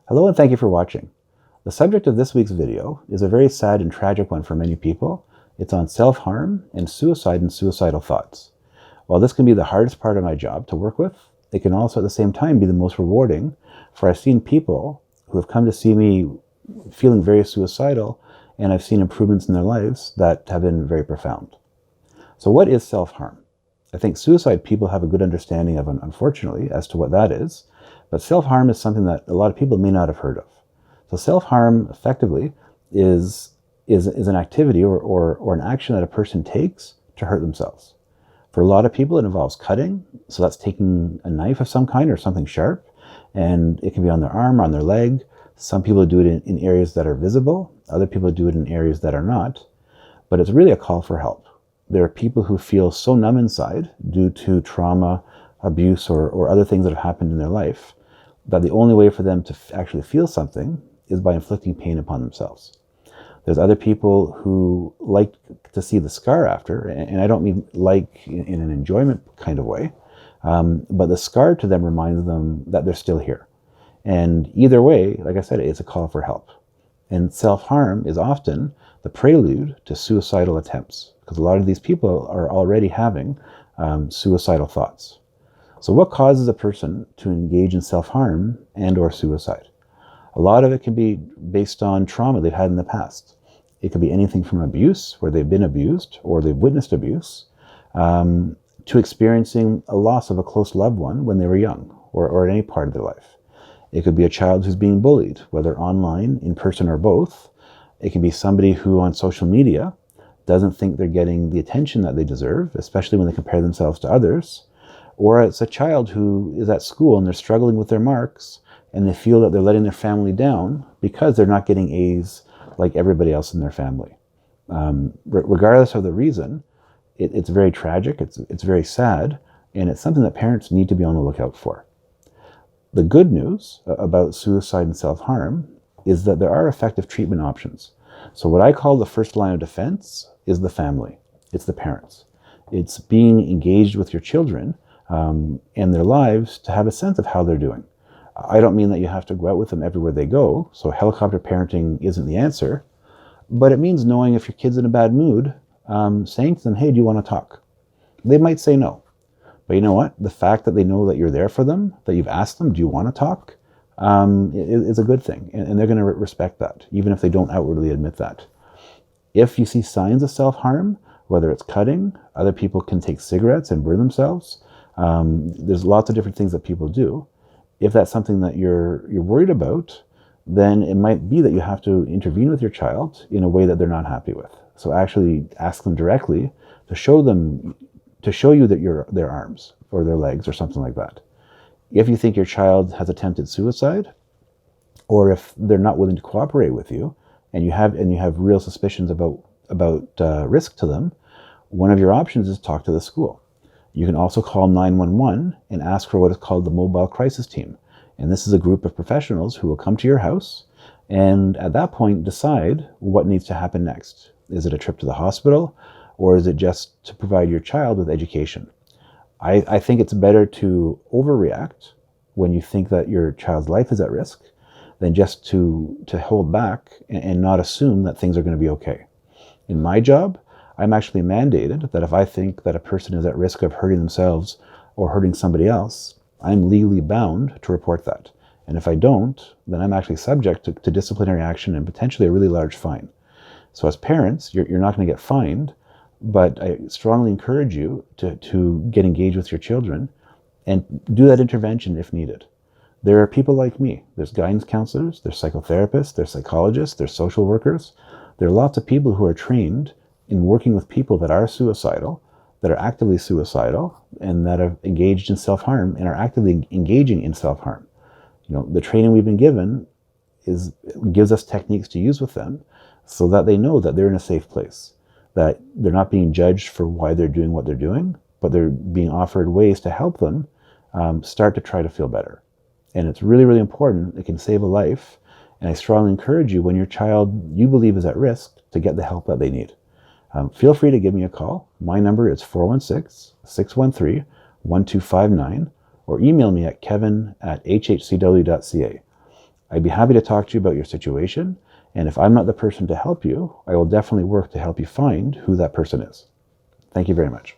Hello and thank you for watching. The subject of this week's video is a very sad and tragic one for many people. It's on self-harm and suicide and suicidal thoughts. While this can be the hardest part of my job to work with, it can also at the same time be the most rewarding, for I've seen people who have come to see me feeling very suicidal, and I've seen improvements in their lives that have been very profound. So what is self-harm? I think suicide people have a good understanding of, unfortunately, as to what that is. But self-harm is something that a lot of people may not have heard of. So self-harm, effectively, is an activity or an action that a person takes to hurt themselves. For a lot of people, it involves cutting. So that's taking a knife of some kind or something sharp, and it can be on their arm or on their leg. Some people do it in areas that are visible. Other people do it in areas that are not. But it's really a call for help. There are people who feel so numb inside due to trauma, abuse, or other things that have happened in their life, that the only way for them to actually feel something is by inflicting pain upon themselves. There's other people who like to see the scar after, and I don't mean like in an enjoyment kind of way, but the scar to them reminds them that they're still here. And either way, like I said, it's a call for help. And self-harm is often the prelude to suicidal attempts, because a lot of these people are already having suicidal thoughts. So what causes a person to engage in self-harm and or suicide? A lot of it can be based on trauma they've had in the past. It could be anything from abuse, where they've been abused or they've witnessed abuse, to experiencing a loss of a close loved one when they were young or at any part of their life. It could be a child who's being bullied, whether online, in person, or both. It can be somebody who on social media doesn't think they're getting the attention that they deserve, especially when they compare themselves to others. Or it's a child who is at school and they're struggling with their marks and they feel that they're letting their family down because they're not getting A's like everybody else in their family. Regardless of the reason, it's very tragic, it's very sad, and it's something that parents need to be on the lookout for. The good news about suicide and self-harm is that there are effective treatment options. So what I call the first line of defense is the family. It's the parents. It's being engaged with your children and their lives to have a sense of how they're doing. I don't mean that you have to go out with them everywhere they go, so helicopter parenting isn't the answer, but it means knowing if your kid's in a bad mood, saying to them, hey, do you want to talk? They might say no, but you know what? The fact that they know that you're there for them, that you've asked them, do you want to talk, is a good thing, and they're going to respect that, even if they don't outwardly admit that. If you see signs of self-harm, whether it's cutting, other people can take cigarettes and burn themselves. There's lots of different things that people do. If that's something that you're worried about, then it might be that you have to intervene with your child in a way that they're not happy with. So actually ask them directly to show you that you're their arms or their legs or something like that. If you think your child has attempted suicide, or if they're not willing to cooperate with you, and you have real suspicions about risk to them, one of your options is talk to the school. You can also call 911 and ask for what is called the mobile crisis team. And this is a group of professionals who will come to your house and at that point decide what needs to happen next. Is it a trip to the hospital, or is it just to provide your child with education? I think it's better to overreact when you think that your child's life is at risk than just to hold back and not assume that things are going to be okay. In my job, I'm actually mandated that if I think that a person is at risk of hurting themselves or hurting somebody else, I'm legally bound to report that. And if I don't, then I'm actually subject to disciplinary action and potentially a really large fine. So as parents, you're not going to get fined, but I strongly encourage you to get engaged with your children and do that intervention if needed. There are people like me. There's guidance counselors, there's psychotherapists, there's psychologists, there's social workers. There are lots of people who are trained in working with people that are suicidal, that are actively suicidal, and that are engaged in self-harm and are actively engaging in self-harm. You know, the training we've been given gives us techniques to use with them so that they know that they're in a safe place, that they're not being judged for why they're doing what they're doing, but they're being offered ways to help them start to try to feel better. And it's really, really important. It can save a life. And I strongly encourage you, when your child you believe is at risk, to get the help that they need. Feel free to give me a call. My number is 416-613-1259, or email me at kevin@hhcw.ca. I'd be happy to talk to you about your situation, and if I'm not the person to help you, I will definitely work to help you find who that person is. Thank you very much.